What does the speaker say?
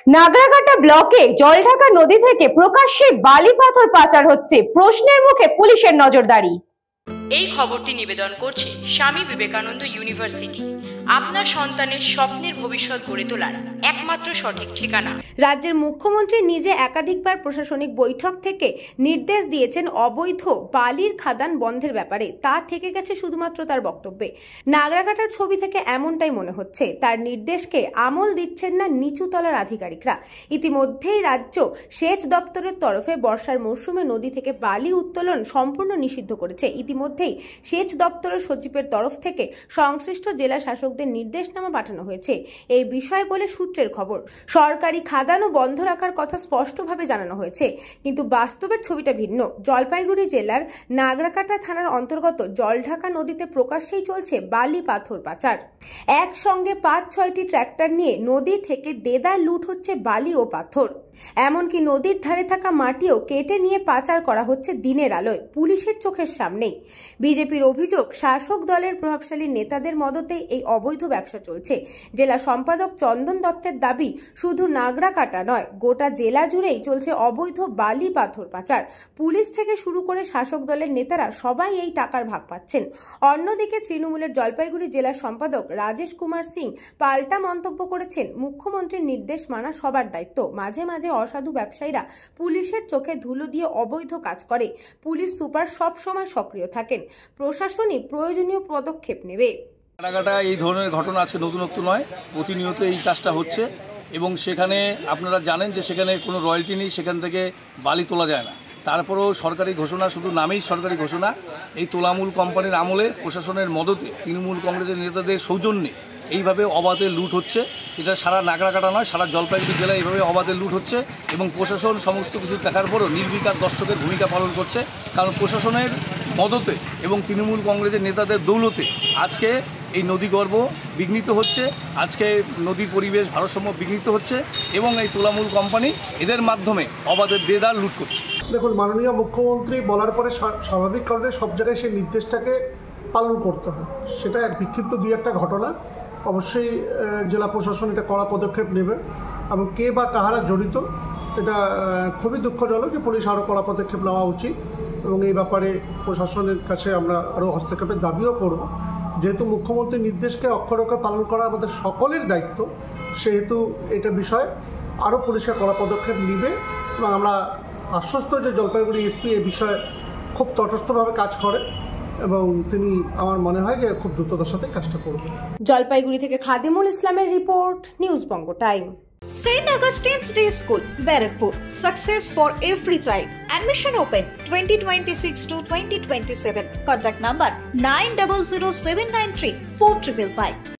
নাগরাকাটা ব্লকে জলঢাকা নদী থেকে প্রকাশ্যে বালি পাথর পাচার হচ্ছে, প্রশ্নের মুখে পুলিশের নজরদারি। এই খবরটি নিবেদন করছে স্বামী বিবেকানন্দ ইউনিভার্সিটি, আপনার সন্তানের স্বপ্নের ভবিষ্যৎ গড়ে তোলার একমাত্র সঠিক ঠিকানা। রাজ্যের মুখ্যমন্ত্রী নিজে একাধিকবার প্রশাসনিক বৈঠক থেকে নির্দেশ দিয়েছেন অবৈধ বালির খাদান বন্ধের ব্যাপারে। তা থেকে গেছে শুধুমাত্র তার বক্তব্যে। নাগরাকাটার ছবি থেকে এমনটাই মনে হচ্ছে, তার নির্দেশকে আমল দিচ্ছেন না নিচুতলার আধিকারিকরা। ইতিমধ্যেই রাজ্য সেচ দপ্তরের তরফে বর্ষার মরশুমে নদী থেকে বালি উত্তোলন সম্পূর্ণ নিষিদ্ধ করেছে। ইতিমধ্যেই সেচ দপ্তরের সচিবের তরফ থেকে সংশ্লিষ্ট জেলা শাসকদের নির্দেশনামা পাঠানো হয়েছে। এই বিষয়ে বলে সূত্রের খবর, সরকারি খাদানও বন্ধ রাখার কথা স্পষ্টভাবে জানানো হয়েছে, কিন্তু বাস্তবের ছবিটা ভিন্ন। জলপাইগুড়ি জেলার নাগরাকাটা থানার অন্তর্গত জলঢাকা নদীতে প্রকাশ্যেই চলছে বালি পাথর পাচার। একসঙ্গে ৫-৬টি ট্র্যাক্টর নিয়ে নদী থেকে দেদার লুট হচ্ছে বালি ও পাথর। এমনকি নদীর ধারে থাকা মাটিও কেটে নিয়ে পাচার করা হচ্ছে দিনের আলোয়, পুলিশের চোখের সামনেই। বিজেপির অভিযোগ, শাসক দলের প্রভাবশালী নেতাদের মদতে এই অবৈধ ব্যবসা চলছে। জেলা সম্পাদক চন্দন দত্তের দাবি, শুধু নাগরাকাটা নয়, গোটা জেলা জুড়েই চলছে অবৈধ বালি পাথর পাচার। পুলিশ থেকে শুরু করে শাসক দলের নেতারা সবাই এই টাকার ভাগ পাচ্ছেন। অন্যদিকে তৃণমূলের জলপাইগুড়ি জেলার সম্পাদক রাজেশ কুমার সিং পাল্টা মন্তব্য করেছেন, মুখ্যমন্ত্রীর নির্দেশ মানা সবার দায়িত্ব। মাঝে মাঝে অসাধু ব্যবসায়ীরা পুলিশের চোখে ধুলো দিয়ে অবৈধ কাজ করে। পুলিশ সুপার সব সময় সক্রিয় থাকেন, প্রশাসনই প্রয়োজনীয় পদক্ষেপ নেবে। নাগরাকাটা এই ধরনের ঘটনা আছে, নতুনত্ব নয়, প্রতিনিয়ত এই কাজটা হচ্ছে। এবং সেখানে আপনারা জানেন যে সেখানে কোনো রয়্যালটি নেই, সেখান থেকে বালি তোলা যায় না। তারপরেও সরকারি ঘোষণা, শুধু নামেই সরকারি ঘোষণা। এই তোলামূল কোম্পানির আমলে প্রশাসনের মদতে, তৃণমূল কংগ্রেসের নেতাদের সৌজন্যে এইভাবে অবাধে লুট হচ্ছে। এটা সারা নাগরাকাটা নয়, সারা জলপাইগুড়ি জেলায় এইভাবে অবাধে লুট হচ্ছে। এবং প্রশাসন সমস্ত কিছু দেখার পরও নির্বিকার দর্শকের ভূমিকা পালন করছে, কারণ প্রশাসনের মদতে এবং তৃণমূল কংগ্রেসের নেতাদের দৌলতে আজকে এই নদীগর্ভ বিঘ্নিত হচ্ছে, আজকে নদীর পরিবেশ ভারসাম্য বিঘ্নিত হচ্ছে এবং এই তোলামূল কোম্পানি এদের মাধ্যমে অবাধে দেদার লুট করছে। দেখুন, মাননীয় মুখ্যমন্ত্রী বলার পরে স্বাভাবিক কারণে সব জায়গায় সেই নির্দেশটাকে পালন করতে হয়। সেটা এক বিক্ষিপ্ত দুই একটা ঘটনা, অবশ্যই জেলা প্রশাসন এটা কড়া পদক্ষেপ নেবে। এবং কে বা কাহারা জড়িত, এটা খুবই দুঃখজনক যে পুলিশ আরও কড়া পদক্ষেপ নেওয়া উচিত। এবং এই ব্যাপারে প্রশাসনের কাছে আমরা আরও হস্তক্ষেপের দাবিও করব। যেহেতু মুখ্যমন্ত্রীর নির্দেশকে অক্ষরে পালন করা আমাদের সকলের দায়িত্ব, সেহেতু এটা বিষয়ে আরও পুলিশের কড়া পদক্ষেপ নেবে। এবং আমরা আশ্বস্ত যে জলপাইগুড়ি এসপি এই বিষয়ে খুব তটস্থভাবে কাজ করে এবং তিনি, আমার মনে হয় যে খুব দ্রুততার সাথে কাজটা করবেন। জলপাইগুড়ি থেকে খাদিমুল ইসলামের report, news Banga time. St. Augustine's Day School, Barakpur. Success for every child. Admission open 2026 to 2027. Contact number 900793 4555.